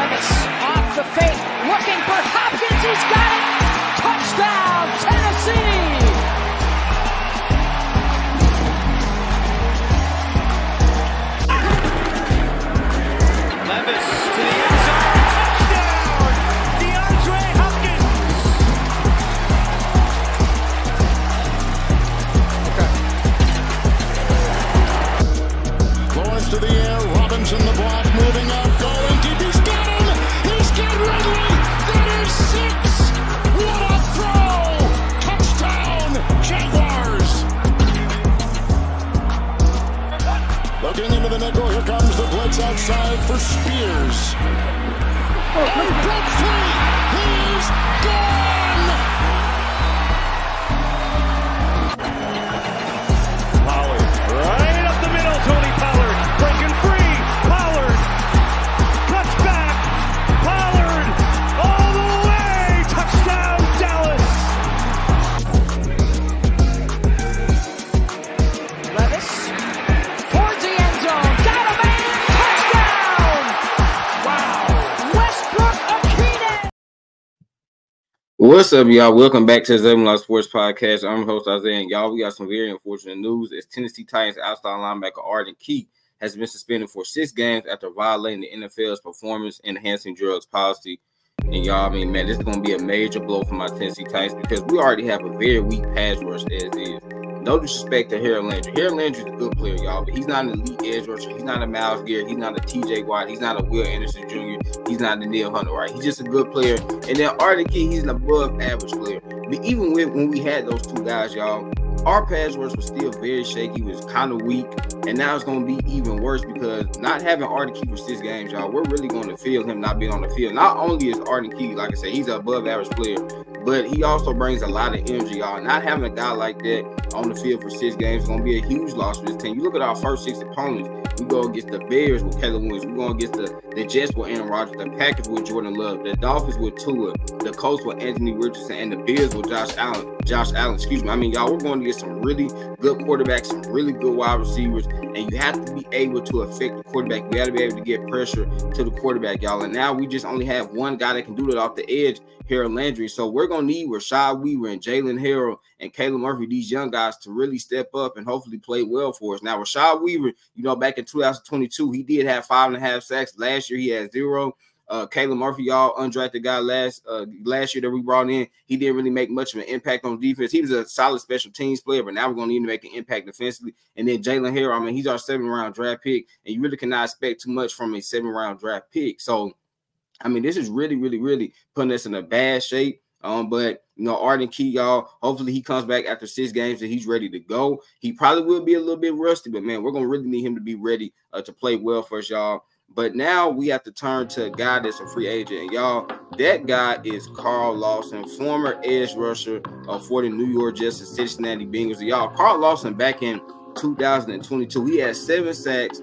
Levis off the fake, looking for Hopkins. He's got it. Touchdown, Tennessee. Levis to the end zone. Touchdown, DeAndre Hopkins. Lawrence to the air. Robinson the block, moving up, going deep. He's got him. He's got Ridley. That is 6. What a throw! Touchdown, Jaguars. Looking into the nickel. Here comes the blitz outside for Spears. He broke free. He's gone. Pollard, right up the middle. Tony Pollard breaking free. Pollard cuts back. Pollard all the way. Touchdown, Dallas. Levis towards the end zone. Got a man. Touchdown. Wow. Westbrook Akine. What's up, y'all? Welcome back to the Seven Law Sports Podcast. I'm your host, Isaiah, and y'all, we got some very unfortunate news as Tennessee Titans outside linebacker Arden Key has been suspended for 6 games after violating the NFL's performance-enhancing drugs policy. And y'all, I mean, man, this is going to be a major blow for my Tennessee Titans because we already have a very weak pass rush as is. No disrespect to Harold Landry. Harold Landry is a good player, y'all, but he's not an elite edge rusher. He's not a Myles Garrett. He's not a T.J. Watt. He's not a Will Anderson Jr. He's not a Neil Hunter, right? He's just a good player. And then Arden Key, he's an above-average player. But even when we had those two guys, y'all, our pass rush was still very shaky. It was kind of weak. And now it's going to be even worse because not having Arden Key for 6 games, y'all, we're really going to feel him not being on the field. Not only is Arden Key, like I said, he's an above-average player, but he also brings a lot of energy, y'all. Not having a guy like that on the field for 6 games is going to be a huge loss for this team. You look at our first 6 opponents. We go against the Bears with Caleb Williams. We go against the Jets with Aaron Rodgers, the Packers with Jordan Love, the Dolphins with Tua, the Colts with Anthony Richardson, and the Bills with Josh Allen. I mean, y'all, we're going to get some really good quarterbacks, some really good wide receivers, and you have to be able to affect the quarterback. We got to be able to get pressure to the quarterback, y'all. And now we just only have one guy that can do that off the edge, Harold Landry. So we're going to need Rashad Weaver and Jalen Harrell and Caleb Murphy, these young guys, to really step up and hopefully play well for us. Now, Rashad Weaver, you know, back in 2022, he did have 5.5 sacks. Last year, he had 0. Caleb Murphy, y'all, undrafted guy last year that we brought in, he didn't really make much of an impact on defense. He was a solid special teams player, but now we're going to need to make an impact defensively. And then Jalen Harrell, I mean, he's our 7th-round draft pick, and you really cannot expect too much from a 7th-round draft pick. So, I mean, this is really, really, really putting us in a bad shape. But, you know, Arden Key, y'all, hopefully he comes back after 6 games and he's ready to go. He probably will be a little bit rusty, but, man, we're going to really need him to be ready to play well for us, y'all. But now we have to turn to a guy that's a free agent. And, y'all, that guy is Carl Lawson, former edge rusher for the New York Jets and Cincinnati Bengals. Y'all, Carl Lawson back in 2022, he had 7 sacks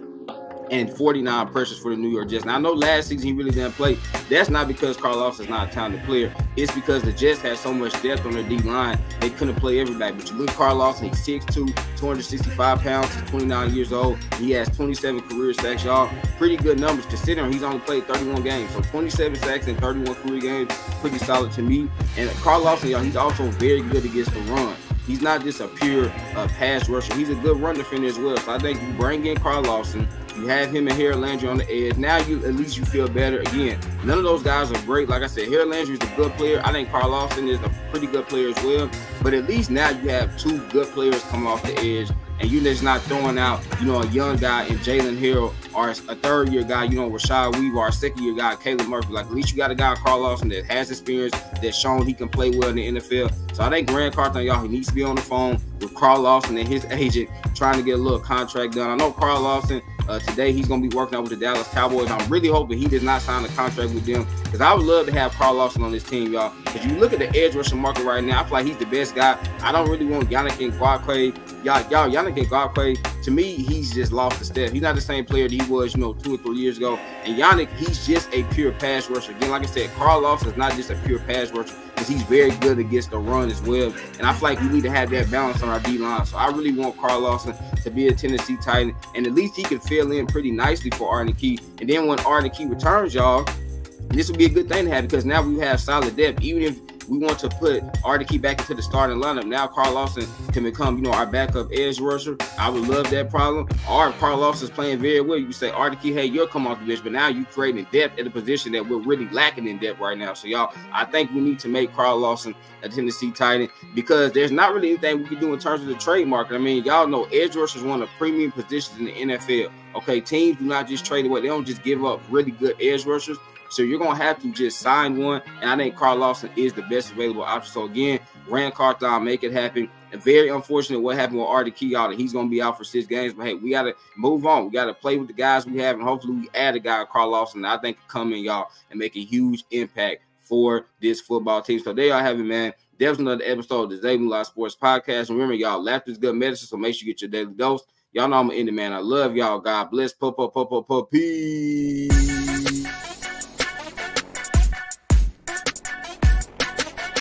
and 49 pressures for the New York Jets. Now, I know last season he really didn't play. That's not because Carl Lawson is not a talented player. It's because the Jets had so much depth on their D-line, they couldn't play everybody. But you look at Carl Lawson, he's 6'2", 265 pounds, he's 29 years old. He has 27 career sacks, y'all. Pretty good numbers considering he's only played 31 games. So 27 sacks in 31 career games, pretty solid to me. And Carl Lawson, y'all, he's also very good against the run. He's not just a pure pass rusher. He's a good run defender as well. So I think you bring in Carl Lawson, you have him and Harold Landry on the edge. Now at least you feel better. Again, none of those guys are great. Like I said, Harold Landry is a good player. I think Carl Lawson is a pretty good player as well. But at least now you have 2 good players coming off the edge. And you're just not throwing out, you know, a young guy in Jalen Harrell or a 3rd-year guy, you know, Rashad Weaver, or a 2nd-year guy, Caleb Murphy. Like, at least you got a guy, Carl Lawson, that has experience, that's shown he can play well in the NFL. So I think Grant Carthon, y'all, he needs to be on the phone with Carl Lawson and his agent trying to get a little contract done. I know Carl Lawson, today he's going to be working out with the Dallas Cowboys. I'm really hoping he does not sign a contract with them because I would love to have Carl Lawson on this team, y'all. Because you look at the edge rushing market right now, I feel like he's the best guy. I don't really want Yannick Ngakoue. Yannick Ngakoue, to me, he's just lost the step. He's not the same player that he was, you know, 2 or 3 years ago. And Yannick, he's just a pure pass rusher. Again, like I said, Carl Lawson is not just a pure pass rusher because he's very good against the run as well. And I feel like we need to have that balance on our D-line. So I really want Carl Lawson to be a Tennessee Titan, and at least he can fill in pretty nicely for Arden Key. And then when Arden Key returns, y'all, this would be a good thing to have because now we have solid depth. Even if we want to put Arden Key back into the starting lineup, now Carl Lawson can become, our backup edge rusher. I would love that problem. Or if Carl Lawson's playing very well, you say, Arden Key, hey, you'll come off the bench. But now you creating depth at a position that we're really lacking in depth right now. So, y'all, I think we need to make Carl Lawson a Tennessee Titan because there's not really anything we can do in terms of the trade market. I mean, y'all know edge rusher is one of the premium positions in the NFL. Okay, teams do not just trade away. They don't just give up really good edge rushers. So you're going to have to just sign one. And I think Carl Lawson is the best available option. So, again, Rand Carthon, make it happen. And very unfortunate what happened with Arden Key out. He's going to be out for 6 games. But, hey, we got to move on. We got to play with the guys we have. And hopefully we add a guy, Carl Lawson, that I think can come in, y'all, and make a huge impact for this football team. So there y'all have it, man. There's another episode of the Zayden Law Sports Podcast. And remember, y'all, laughter is good medicine. So make sure you get your daily dose. Y'all know I'm going to end it, man. I love y'all. God bless. Peace.